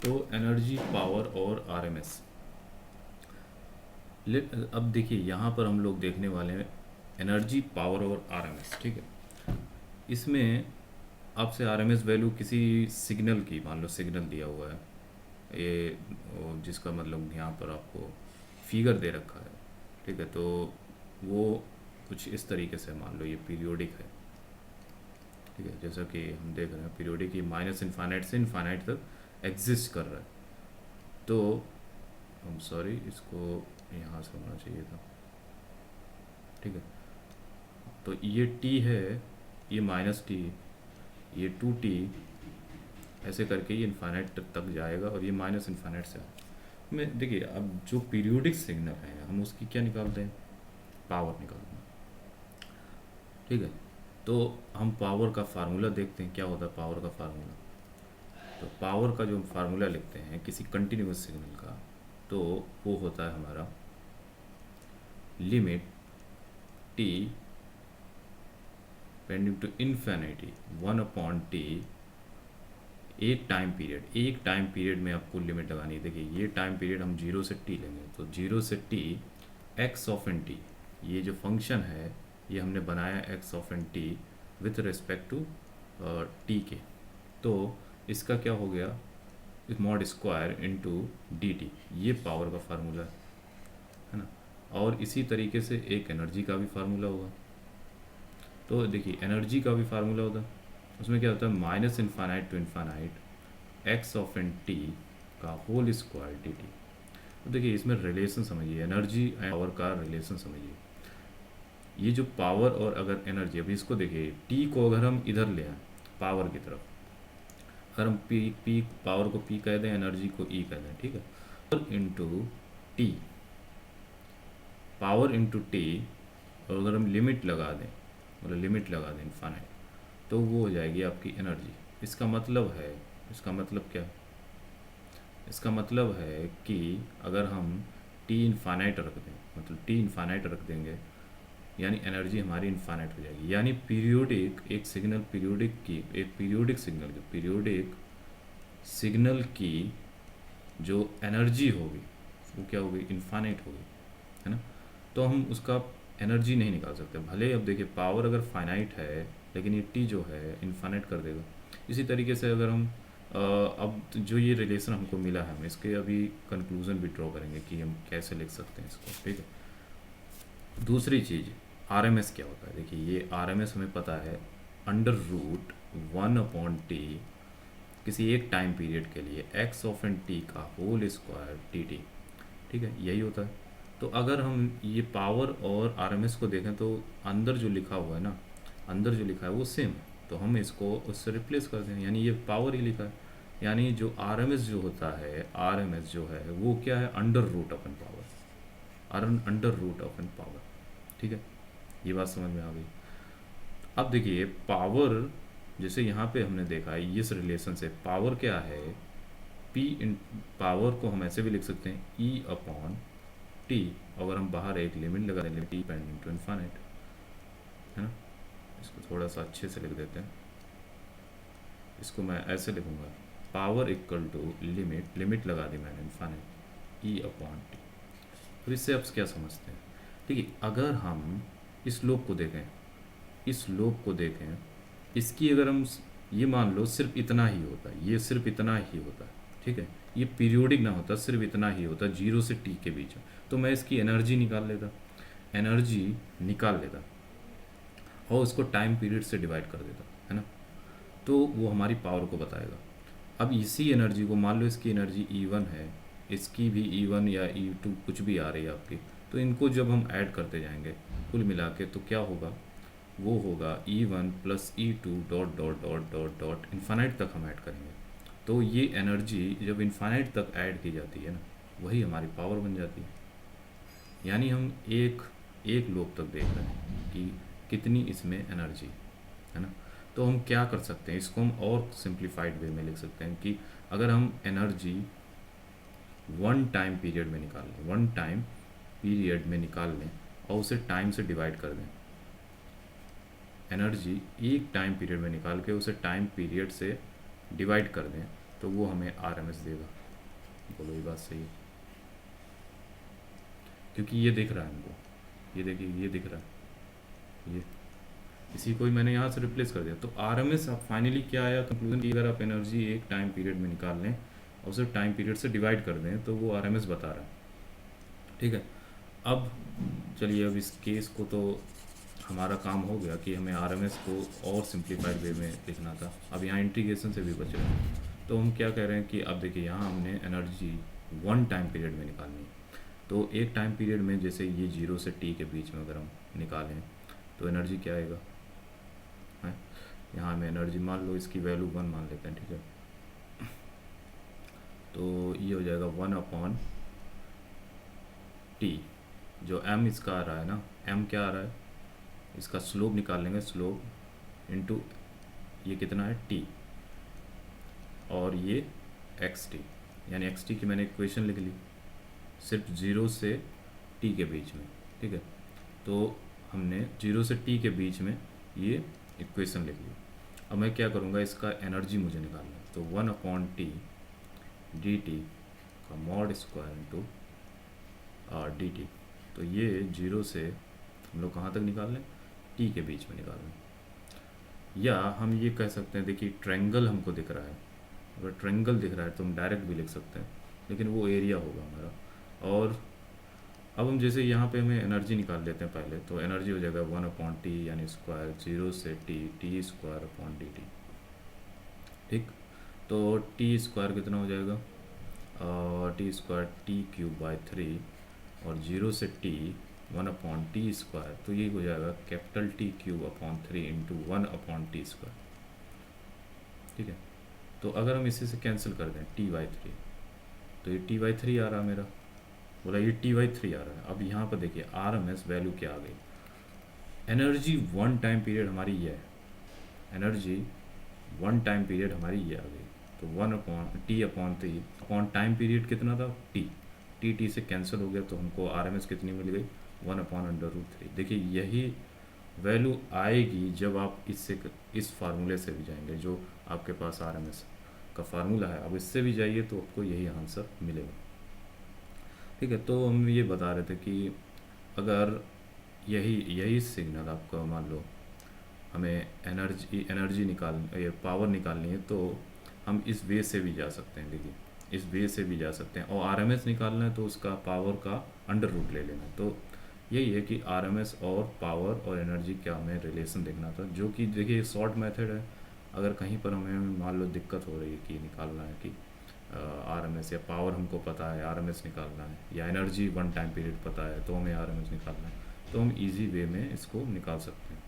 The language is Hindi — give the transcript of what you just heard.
तो एनर्जी, पावर और आरएमएस। अब देखिए यहाँ पर हम लोग देखने वाले हैं एनर्जी, पावर और आरएमएस। ठीक है, इसमें आपसे आरएमएस वैल्यू किसी सिग्नल की, मान लो सिग्नल दिया हुआ है ये, जिसका मतलब यहाँ पर आपको फिगर दे रखा है। ठीक है, तो वो कुछ इस तरीके से मान लो ये पीरियोडिक है। ठीक है, जैसा कि हम देख रहे हैं पीरियोडिक ये माइनस इन्फाइनाइट से इन्फाइनाइट तक एग्जिस्ट कर रहा है। तो हम सॉरी, इसको यहाँ से होना चाहिए था। ठीक है, तो ये टी है, ये माइनस टी, ये टू टी, ऐसे करके ये इन्फाइनाइट तक जाएगा और ये माइनस इन्फाइनाइट से में देखिए अब जो पीरियोडिक सिग्नल है हम उसकी क्या निकालते हैं, पावर निकालते हैं। ठीक है, तो हम पावर का फार्मूला देखते हैं क्या होता है पावर का फार्मूला। तो पावर का जो फार्मूला लिखते हैं किसी कंटिन्यूस सिग्नल का, तो वो होता है हमारा limit t tending to infinity 1/t, एक टाइम पीरियड में आपको लिमिट लगानी है। देखिए ये टाइम पीरियड हम जीरो से टी लेंगे, तो जीरो से t x of n t, ये जो फंक्शन है ये हमने बनाया x of n t with respect to t के। तो इसका क्या हो गया, mod square into d t, ये पावर का फार्मूला है ना। और इसी तरीके से एक एनर्जी का भी फार्मूला होगा। तो देखिए एनर्जी का भी फार्मूला होता है, उसमें क्या होता है minus infinite to infinite x of n t का होल स्क्वायर डी टी। तो देखिए इसमें रिलेशन समझिए, एनर्जी एंड पावर का रिलेशन समझिए। ये जो पावर और अगर एनर्जी, अभी इसको देखिए टी को अगर हम इधर ले आए पावर की तरफ, अगर हम पी पावर को पी कह दें, एनर्जी को ई कह दें, ठीक है, power into T, power into T, और अगर हम लिमिट लगा दें, मतलब लिमिट लगा दें इन्फानाइट, तो वो हो जाएगी आपकी एनर्जी। इसका मतलब है, इसका मतलब क्या, इसका मतलब है कि अगर हम टी इन्फानाइट रख दें, मतलब टी इन्फानाइट रख देंगे, यानी एनर्जी हमारी इन्फानाइट हो जाएगी। यानी पीरियोडिक एक सिग्नल, पीरियोडिक की एक पीरियोडिक सिग्नल, जो पीरियोडिक सिग्नल की जो एनर्जी होगी वो क्या होगी, इन्फानाइट होगी, है ना। तो हम उसका एनर्जी नहीं निकाल सकते, भले अब देखिए पावर अगर फाइनाइट है लेकिन ये टी जो है इन्फानाइट कर देगा। इसी तरीके से अगर हम अब जो ये रिलेशन हमको मिला है, हम इसके अभी कंक्लूजन भी ड्रॉ करेंगे कि हम कैसे लिख सकते हैं इसको। ठीक है, दूसरी चीज़ आरएमएस क्या होता है। देखिए ये आरएमएस हमें पता है अंडर रूट 1/t किसी एक टाइम पीरियड के लिए एक्स ऑफ एन टी का होल स्क्वायर टी टी। ठीक है, यही होता है। तो अगर हम ये पावर और आरएमएस को देखें तो अंदर जो लिखा हुआ है ना, अंदर जो लिखा है वो सेम है, तो हम इसको उससे रिप्लेस करते हैं, यानी ये पावर ही लिखा है। यानी जो आरएमएस जो होता है, आरएमएस जो है वो क्या है, under root of n power, under root of n power. ठीक है, ये बात समझ में आ गई। अब देखिए पावर, जैसे यहाँ पे हमने देखा है इस रिलेशन से पावर क्या है, पी इन, पावर को हम ऐसे भी लिख सकते हैं ई अपॉन टी, अगर हम बाहर एक लिमिट लगा देंगे टी पेंडिंग टू इन्फाइनाइट, है ना। इसको थोड़ा सा अच्छे से लिख देते हैं, इसको मैं ऐसे लिखूंगा power equal to limit, limit लगा दी मैंने इन्फाइनाइट ई अपॉन टी। तो इससे आप क्या समझते हैं, ठीक है, अगर हम इस लोग को देखें, इस लोग को देखें, इसकी अगर हम ये मान लो सिर्फ इतना ही होता है, ये सिर्फ इतना ही होता है, ठीक है, ये पीरियोडिक ना होता, सिर्फ इतना ही होता जीरो से टी के बीच में, तो मैं इसकी एनर्जी निकाल लेता, एनर्जी निकाल लेता और उसको टाइम पीरियड से डिवाइड कर देता, है ना। तो वो हमारी पावर को बताएगा। अब इसी एनर्जी को मान लो इसकी एनर्जी E1 है, इसकी भी E1 या E2 कुछ भी आ रही है आपकी, तो इनको जब हम ऐड करते जाएंगे कुल मिला के, तो क्या होगा, वो होगा E1 plus E2 dot dot dot dot dot infinite तक हम ऐड करेंगे। तो ये एनर्जी जब इन्फानाइट तक ऐड की जाती है ना, वही हमारी पावर बन जाती है। यानी हम एक एक लोब तक देख रहे हैं कि कितनी इसमें एनर्जी, है ना। तो हम क्या कर सकते हैं, इसको हम और सिंप्लीफाइड वे में लिख सकते हैं कि अगर हम एनर्जी वन टाइम पीरियड में निकाल लें, वन टाइम पीरियड में निकाल लें और उसे टाइम से डिवाइड कर दें, एनर्जी एक टाइम पीरियड में निकाल के उसे टाइम पीरियड से डिवाइड कर दें, तो वो हमें RMS देगा। बोलो ये बात सही है? क्योंकि ये दिख रहा है हमको, ये देखिए ये दिख रहा है, ये इसी को ही मैंने यहाँ से रिप्लेस कर दिया। तो RMS अब फाइनली क्या आया कंक्लूजन की, अगर आप एनर्जी एक टाइम पीरियड में निकाल लें और उसे टाइम पीरियड से डिवाइड कर दें तो वो RMS बता रहा है। ठीक है, अब चलिए अब इस केस को तो हमारा काम हो गया कि हमें RMS को और सिंप्लीफाइड वे में लिखना था। अब यहाँ इंटीग्रेशन से भी बचेगा। तो हम क्या कह रहे हैं कि अब देखिए यहाँ हमने एनर्जी वन टाइम पीरियड में निकालनी है। तो एक टाइम पीरियड में जैसे ये 0 से t के बीच में अगर हम निकालें तो एनर्जी क्या आएगा है, यहाँ हमें एनर्जी मान लो इसकी वैल्यू 1 मान लेते हैं। ठीक है, तो ये हो जाएगा 1/t, जो m इसका आ रहा है ना, m क्या आ रहा है, इसका स्लोप निकाल लेंगे, स्लोप इनटू ये कितना है t, और ये xt, यानी xt की मैंने इक्वेशन लिख ली सिर्फ 0 से t के बीच में। ठीक है, तो हमने 0 से t के बीच में ये इक्वेशन लिख ली। अब मैं क्या करूँगा, इसका एनर्जी मुझे निकालना है, तो 1/t dt का मॉड स्क्वायर इंटू dt। तो ये 0 से हम लोग कहाँ तक निकाल लें, t के बीच में निकाल लें। या हम ये कह सकते हैं, देखिए ट्रायंगल हमको दिख रहा है, अगर ट्रायंगल दिख रहा है तो हम डायरेक्ट भी लिख सकते हैं, लेकिन वो एरिया होगा हमारा। और अब हम जैसे यहाँ पे हमें एनर्जी निकाल लेते हैं पहले, तो एनर्जी हो जाएगा 1/t यानी स्क्वायर 0 से t स्क्वायर अपॉन dt। ठीक, तो t स्क्वायर कितना हो जाएगा, t स्क्वायर t³/3 और 0 से t 1/t स्क्वायर, तो ये हो जाएगा capital T³/3 into 1/t square. ठीक है, तो अगर हम इसी से कैंसिल कर दें t/3, तो ये t/3 आ रहा मेरा, बोला ये t/3 आ रहा है। अब यहाँ पर देखिए RMS वैल्यू क्या आ गई, एनर्जी वन टाइम पीरियड हमारी ये है, एनर्जी वन टाइम पीरियड हमारी ये आ गई। तो 1/t/3 अपॉन टाइम पीरियड कितना था t से कैंसिल हो गया, तो हमको RMS कितनी मिल गई 1/√3। देखिए यही वैल्यू आएगी जब आप इससे इस फार्मूले से भी जाएंगे, जो आपके पास RMS का फार्मूला है, अब इससे भी जाइए तो आपको यही आंसर मिलेगा। ठीक है, तो हम ये बता रहे थे कि अगर यही सिग्नल आपका मान लो हमें एनर्जी ये पावर निकालनी है, तो हम इस वे से भी जा सकते हैं। देखिए इस वे से भी जा सकते हैं, और RMS निकालना है तो उसका पावर का अंडर रूट ले लेना है। तो यही है कि RMS और पावर और एनर्जी का हमें रिलेशन देखना था, जो कि देखिए शॉर्ट मेथड है। अगर कहीं पर हमें मान लो दिक्कत हो रही है कि निकालना है कि RMS या पावर हमको पता है RMS निकालना है, या एनर्जी वन टाइम पीरियड पता है तो हमें RMS निकालना है, तो हम इजी वे में इसको निकाल सकते हैं।